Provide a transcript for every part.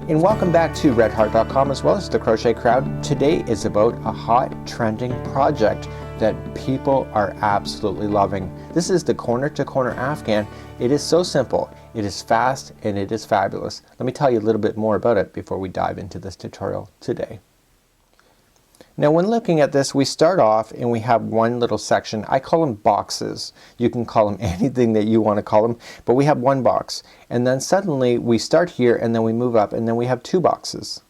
And welcome back to redheart.com as well as the Crochet Crowd. Today is about a hot trending project that people are absolutely loving. This is the corner to corner Afghan. It is so simple, it is fast, and it is fabulous. Let me tell you a little bit more about it before we dive into this tutorial today. Now when looking at this, we start off and we have one little section. I call them boxes. You can call them anything that you want to call them, but we have one box. And then suddenly we start here and then we move up and then we have two boxes.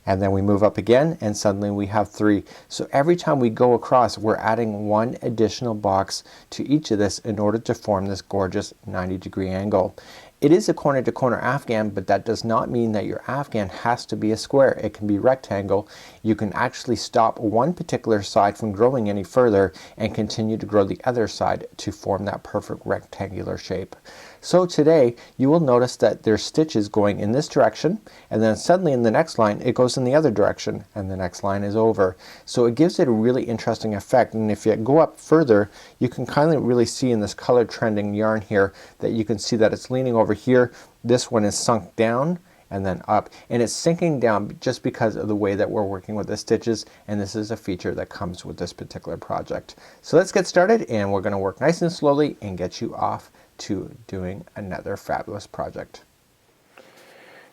And then we move up again and suddenly we have three. So every time we go across, we're adding one additional box to each of this in order to form this gorgeous 90-degree angle. It is a corner to corner Afghan, but that does not mean that your Afghan has to be a square. It can be rectangle. You can actually stop one particular side from growing any further and continue to grow the other side to form that perfect rectangular shape. So today you will notice that there's stitches going in this direction, and then suddenly in the next line it goes in the other direction, and the next line is over. So it gives it a really interesting effect, and if you go up further you can kind of really see in this color trending yarn here that you can see that it's leaning over here. This one is sunk down and then up, and it's sinking down just because of the way that we're working with the stitches, and this is a feature that comes with this particular project. So let's get started, and we're going to work nice and slowly and get you off to doing another fabulous project.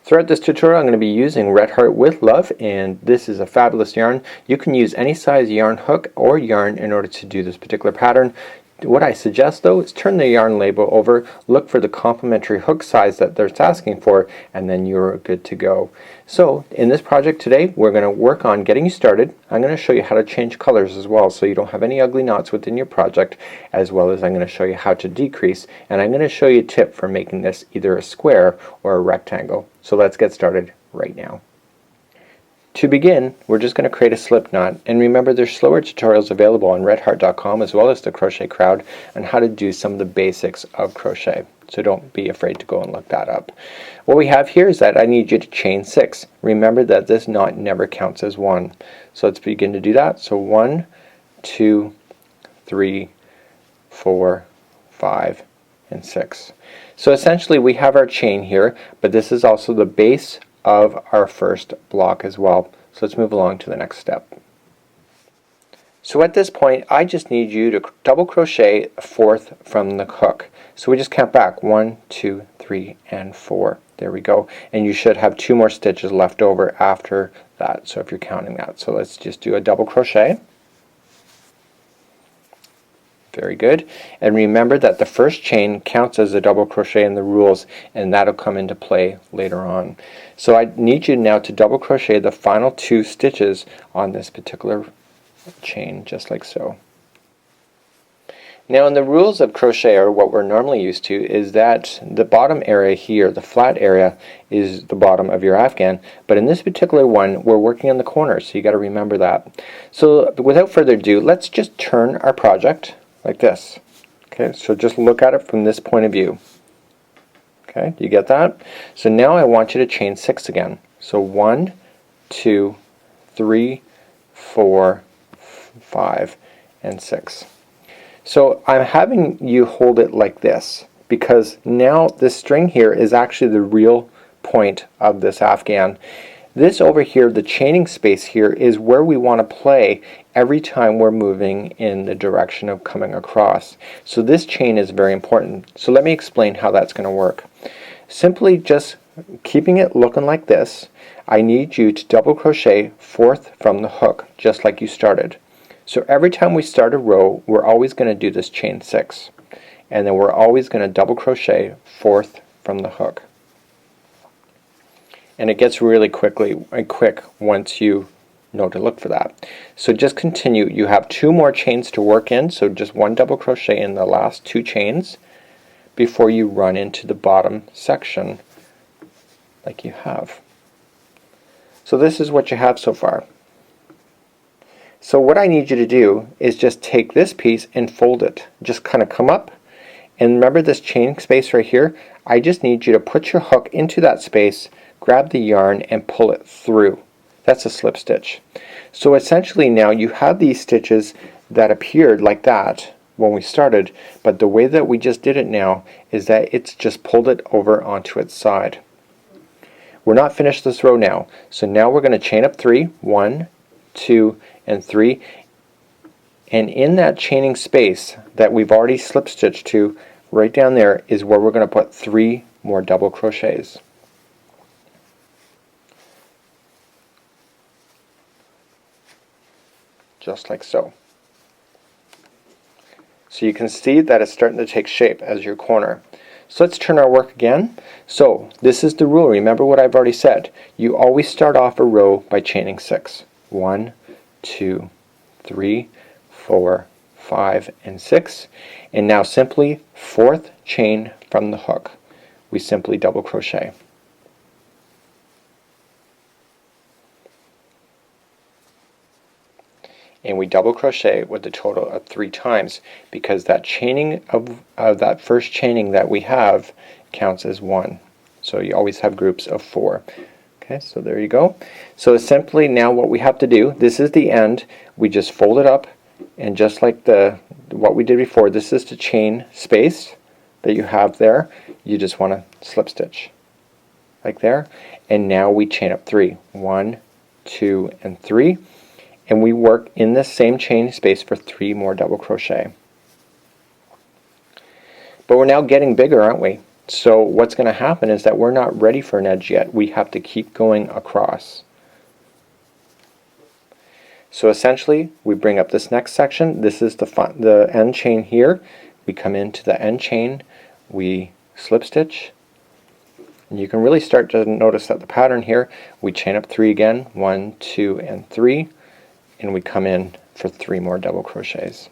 Throughout this tutorial I'm going to be using Red Heart with Love, and this is a fabulous yarn. You can use any size yarn hook or yarn in order to do this particular pattern. What I suggest though is turn the yarn label over, look for the complementary hook size that they're asking for, and then you're good to go. So in this project today we're going to work on getting you started. I'm going to show you how to change colors as well so you don't have any ugly knots within your project, as well as I'm going to show you how to decrease, and I'm going to show you a tip for making this either a square or a rectangle. So let's get started right now. To begin, we're just going to create a slip knot, and remember there's slower tutorials available on redheart.com as well as the Crochet Crowd on how to do some of the basics of crochet. So don't be afraid to go and look that up. What we have here is that I need you to chain 6. Remember that this knot never counts as one. So let's begin to do that. So 1, 2, 3, 4, 5, and 6. So essentially we have our chain here, but this is also the base of our first block as well. So let's move along to the next step. So at this point I just need you to double crochet a fourth from the hook. So we just count back 1, 2, 3, and 4. There we go. And you should have 2 more stitches left over after that, so if you're counting that. So let's just do a double crochet. Very good. And remember that the first chain counts as a double crochet in the rules, and that'll come into play later on. So I need you now to double crochet the final 2 stitches on this particular chain, just like so. Now in the rules of crochet, or what we're normally used to, is that the bottom area here, the flat area, is the bottom of your Afghan, but in this particular one we're working on the corners, so you got to remember that. So without further ado, let's just turn our project like this. Okay, so just look at it from this point of view. Okay, do you get that? So now I want you to chain 6 again. So 1, 2, 3, 4, 5, and 6. So I'm having you hold it like this because now this string here is actually the real point of this Afghan. This over here, the chaining space here, is where we want to play every time we're moving in the direction of coming across. So this chain is very important. So let me explain how that's going to work. Simply just keeping it looking like this, I need you to double crochet fourth from the hook, just like you started. So every time we start a row, we're always going to do this chain 6. And then we're always going to double crochet fourth from the hook. And it gets really quick once you know to look for that. So just continue. You have 2 more chains to work in, so just 1 double crochet in the last 2 chains before you run into the bottom section like you have. So this is what you have so far. So what I need you to do is just take this piece and fold it. Just kind of come up, and remember this chain space right here? I just need you to put your hook into that space, grab the yarn, and pull it through. That's a slip stitch. So essentially now you have these stitches that appeared like that when we started, but the way that we just did it now is that it's just pulled it over onto its side. we're not finished this row now. So now we're going to chain up 3, 1, 2, and 3, and in that chaining space that we've already slip stitched to, right down there is where we're going to put 3 more double crochets. Just like so. So you can see that it's starting to take shape as your corner. So let's turn our work again. So this is the rule. Remember what I've already said. You always start off a row by chaining 6. 1, 2, 3, 4, 5, and 6. And now simply 4th chain from the hook. We simply double crochet. And we double crochet with a total of 3 times, because that chaining of that first chaining that we have counts as 1. So you always have groups of 4. Okay, so there you go. So simply now what we have to do, this is the end, we just fold it up, and just like what we did before, this is the chain space that you have there. You just want to slip stitch like there, and now we chain up 3. 1, 2, and 3. And we work in this same chain space for 3 more double crochet. But we're now getting bigger, aren't we? So what's going to happen is that we're not ready for an edge yet. We have to keep going across. So essentially we bring up this next section. This is the end chain here. We come into the end chain, we slip stitch, and you can really start to notice that the pattern here, we chain up 3 again, 1, 2, and 3. And we come in for 3 more double crochets.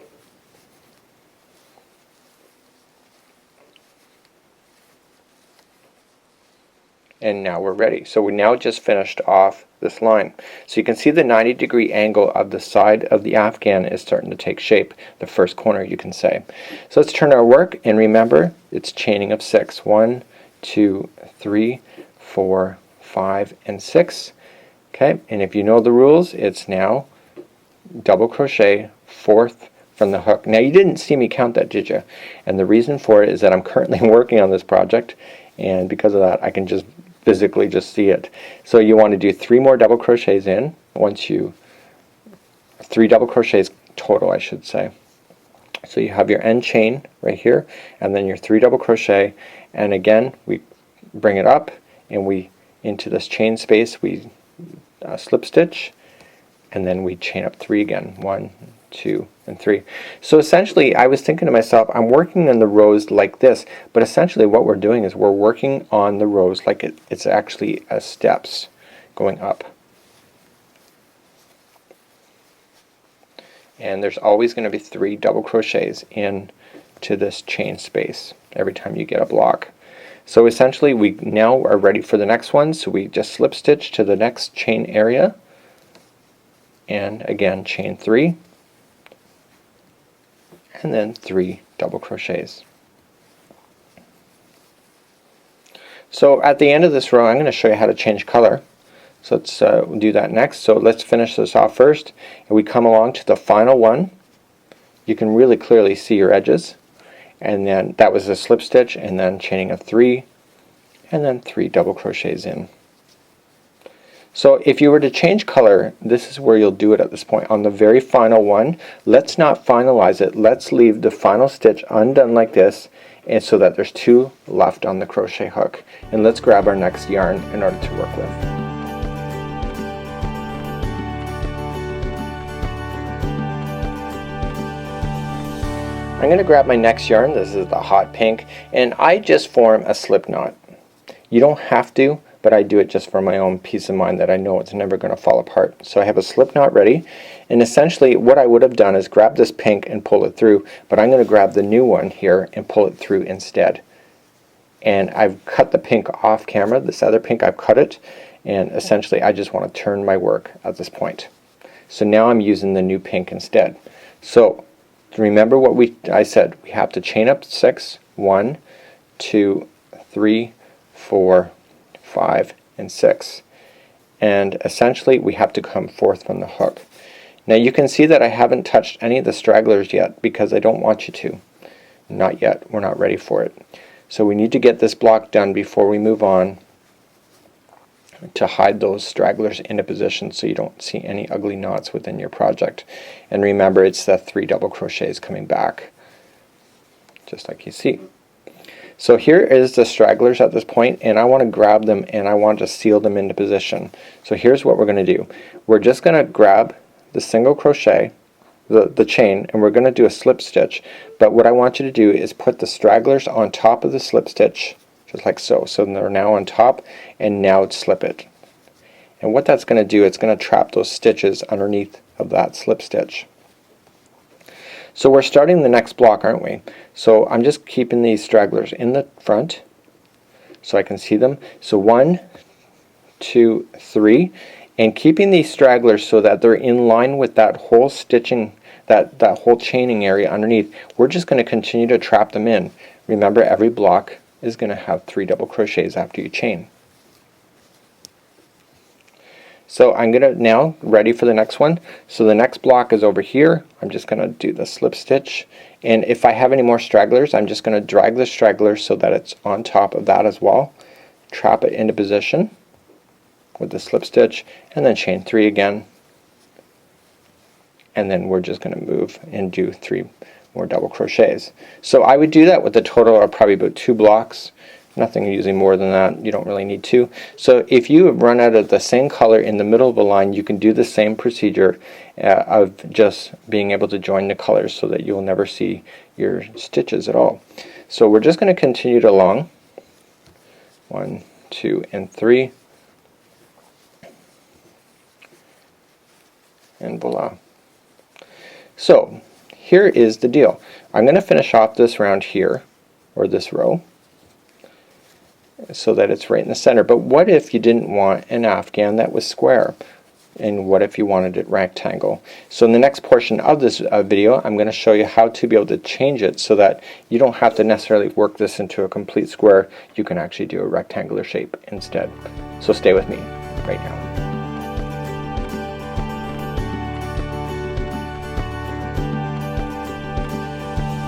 And now we're ready. So we now just finished off this line. So you can see the 90-degree angle of the side of the Afghan is starting to take shape. The first corner, you can say. So let's turn our work, and remember it's chaining of 6. 1, 2, 3, 4, 5, and 6. Okay, and if you know the rules, it's now double crochet 4th from the hook. Now you didn't see me count that, did you? And the reason for it is that I'm currently working on this project, and because of that I can just physically just see it. So you want to do 3 more double crochets in, 3 double crochets total, I should say. So you have your end chain right here, and then your 3 double crochet, and again we bring it up, and we into this chain space we slip stitch, and then we chain up 3 again. 1, 2, and 3. So essentially I was thinking to myself, I'm working in the rows like this, but essentially what we're doing is we're working on the rows like it's actually as steps going up. And there's always going to be 3 double crochets into this chain space every time you get a block. So essentially we now are ready for the next one, so we just slip stitch to the next chain area, and again chain 3, and then 3 double crochets. So at the end of this row I'm going to show you how to change color. So let's do that next. So let's finish this off first, and we come along to the final one. You can really clearly see your edges, and then that was a slip stitch, and then chaining of 3, and then 3 double crochets in. So if you were to change color, this is where you'll do it at this point. On the very final one, let's not finalize it. Let's leave the final stitch undone like this, and so that there's 2 left on the crochet hook. And let's grab our next yarn in order to work with. I'm going to grab my next yarn. This is the hot pink, and I just form a slip knot. You don't have to, but I do it just for my own peace of mind that I know it's never going to fall apart. So I have a slip knot ready, and essentially what I would have done is grab this pink and pull it through, but I'm going to grab the new one here and pull it through instead. And I've cut the pink off camera. This other pink, I've cut it, and essentially I just want to turn my work at this point. So now I'm using the new pink instead. So remember what I said, we have to chain up 6, 1, 2, 3, 4, 5, and 6, and essentially we have to come 4th from the hook. Now you can see that I haven't touched any of the stragglers yet because I don't want you to. Not yet, we're not ready for it. So we need to get this block done before we move on. to hide those stragglers into position so you don't see any ugly knots within your project. And remember, it's the 3 double crochets coming back, just like you see. So here is the stragglers at this point, and I want to grab them and I want to seal them into position. So here's what we're going to do. We're just going to grab the single crochet, the chain, and we're going to do a slip stitch. But what I want you to do is put the stragglers on top of the slip stitch, just like so. So they're now on top, and now slip it. And what that's going to do, it's going to trap those stitches underneath of that slip stitch. So we're starting the next block, aren't we? So I'm just keeping these stragglers in the front so I can see them. So 1, 2, 3, and keeping these stragglers so that they're in line with that whole stitching, that whole chaining area underneath. We're just going to continue to trap them in. Remember, every block is going to have 3 double crochets after you chain. So I'm going to now ready for the next one. So the next block is over here. I'm just going to do the slip stitch, and if I have any more stragglers, I'm just going to drag the stragglers so that it's on top of that as well. Trap it into position with the slip stitch, and then chain 3 again, and then we're just going to move and do 3 more double crochets. So I would do that with a total of probably about 2 blocks. Nothing usually more than that. You don't really need to. So if you run out of the same color in the middle of a line, you can do the same procedure of just being able to join the colors so that you'll never see your stitches at all. So we're just going to continue it along. 1, 2, and 3. And voila. So here is the deal. I'm going to finish off this round here, or this row, so that it's right in the center. But what if you didn't want an Afghan that was square? And what if you wanted it rectangle? So in the next portion of this video, I'm going to show you how to be able to change it so that you don't have to necessarily work this into a complete square. You can actually do a rectangular shape instead. So stay with me right now.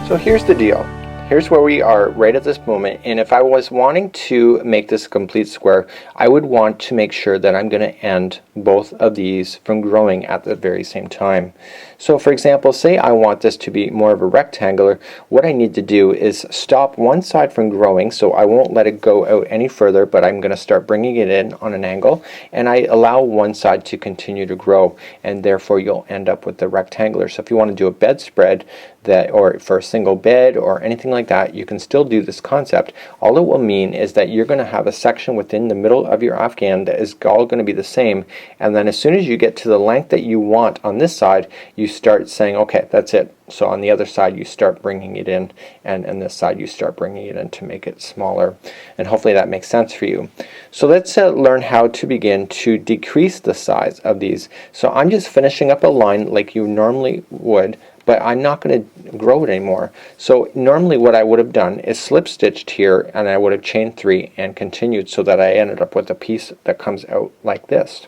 So here's the deal. Here's where we are right at this moment, and if I was wanting to make this a complete square, I would want to make sure that I'm going to end both of these from growing at the very same time. So for example, say I want this to be more of a rectangular, what I need to do is stop one side from growing, so I won't let it go out any further, but I'm going to start bringing it in on an angle, and I allow one side to continue to grow, and therefore you'll end up with the rectangular. So if you want to do a bedspread, or for a single bed or anything like that, you can still do this concept. All it will mean is that you're going to have a section within the middle of your Afghan that is all going to be the same, and then as soon as you get to the length that you want on this side, you start saying, okay, that's it. So on the other side you start bringing it in, and this side you start bringing it in to make it smaller, and hopefully that makes sense for you. So let's learn how to begin to decrease the size of these. So I'm just finishing up a line like you normally would, but I'm not going to grow it anymore. So normally what I would have done is slip stitched here, and I would have chained 3 and continued so that I ended up with a piece that comes out like this.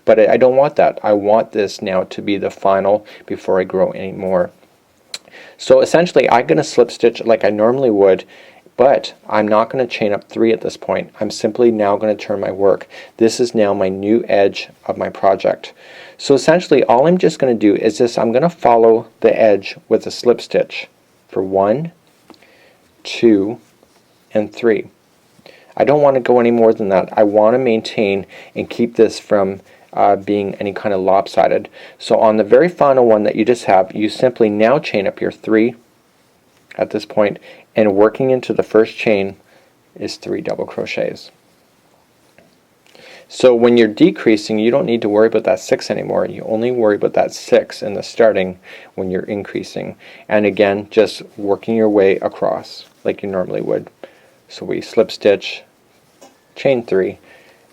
But I don't want that. I want this now to be the final before I grow any more. So essentially I'm going to slip stitch like I normally would, but I'm not going to chain up 3 at this point. I'm simply now going to turn my work. This is now my new edge of my project. So essentially all I'm just going to do is this. I'm going to follow the edge with a slip stitch for 1, 2, and 3. I don't want to go any more than that. I want to maintain and keep this from being any kind of lopsided. So on the very final one that you just have, you simply now chain up your 3 at this point, and working into the first chain is 3 double crochets. So when you're decreasing, you don't need to worry about that 6 anymore. You only worry about that 6 in the starting when you're increasing. And again, just working your way across like you normally would. So we slip stitch, chain 3,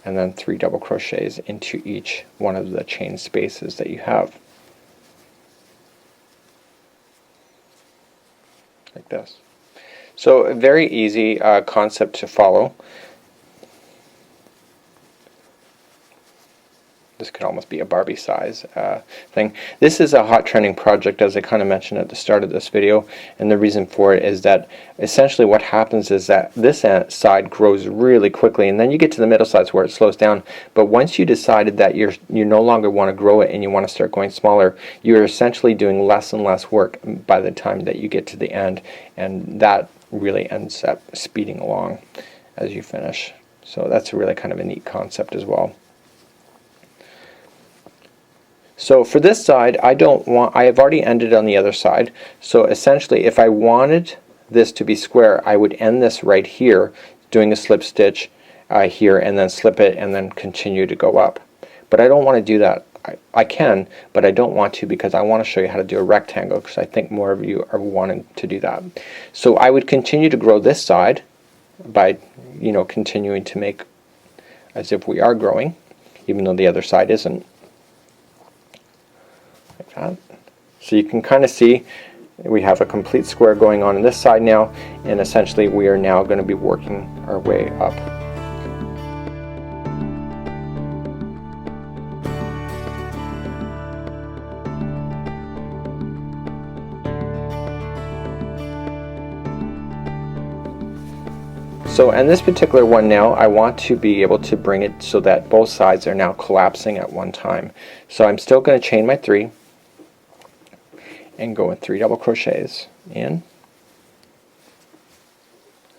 and then 3 double crochets into each one of the chain spaces that you have. Like this. So a very easy concept to follow. This could almost be a Barbie size thing. This is a hot trending project, as I kind of mentioned at the start of this video, and the reason for it is that essentially what happens is that this side grows really quickly, and then you get to the middle sides where it slows down. But once you decided that you no longer want to grow it and you want to start going smaller, you're essentially doing less and less work by the time that you get to the end, and that really ends up speeding along as you finish. So that's really kind of a neat concept as well. So for this side, I have already ended on the other side. So essentially, if I wanted this to be square, I would end this right here, doing a slip stitch here, and then slip it, and then continue to go up. But I don't want to do that. I can, but I don't want to, because I want to show you how to do a rectangle, because I think more of you are wanting to do that. So I would continue to grow this side by, you know, continuing to make as if we are growing, even though the other side isn't. Like that. So you can kind of see we have a complete square going on this side now, and essentially we are now going to be working our way up. So in this particular one now, I want to be able to bring it so that both sides are now collapsing at one time. So I'm still going to chain my 3 and go in 3 double crochets in.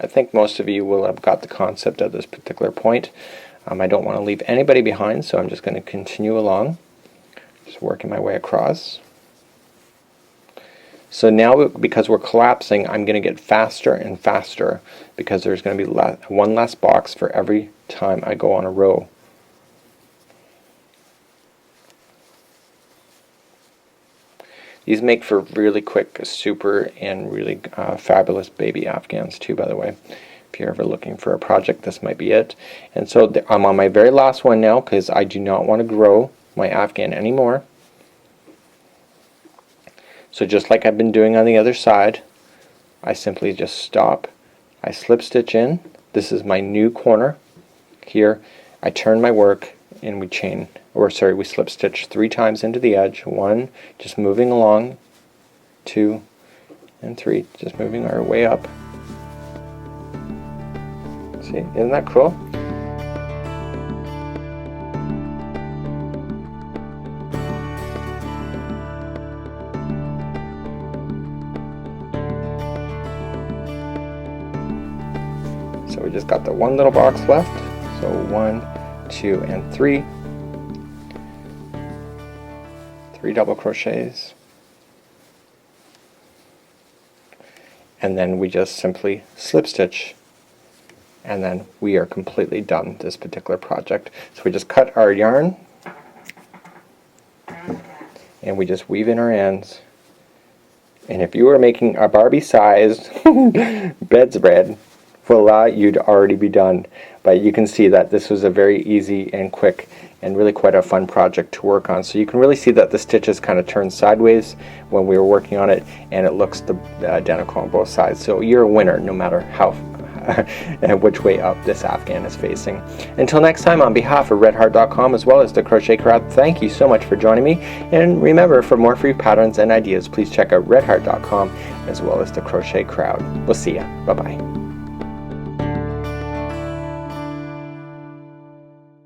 I think most of you will have got the concept at this particular point. I don't want to leave anybody behind, so I'm just going to continue along, just working my way across. So now, because we're collapsing, I'm going to get faster and faster, because there's going to be one less box for every time I go on a row. These make for really quick, super, and really fabulous baby Afghans too, by the way. If you're ever looking for a project, this might be it. And so I'm on my very last one now, because I do not want to grow my Afghan anymore. So just like I've been doing on the other side, I simply just stop. I slip stitch in. This is my new corner. Here I turn my work, and we chain, or sorry, we slip stitch 3 times into the edge. 1, just moving along. 2 and 3, just moving our way up. See, isn't that cool? So we just got the one little box left. So 1, 2, and 3. 3 double crochets. And then we just simply slip stitch. And then we are completely done this particular project. So we just cut our yarn. And we just weave in our ends. And if you were making a Barbie-sized bedspread, voila, you'd already be done. But you can see that this was a very easy and quick and really quite a fun project to work on. So you can really see that the stitches kind of turned sideways when we were working on it, and it looks identical on both sides. So you're a winner no matter how and which way up this Afghan is facing. Until next time, on behalf of redheart.com as well as the Crochet Crowd, thank you so much for joining me. And remember, for more free patterns and ideas, please check out redheart.com as well as the Crochet Crowd. We'll see ya. Bye-bye.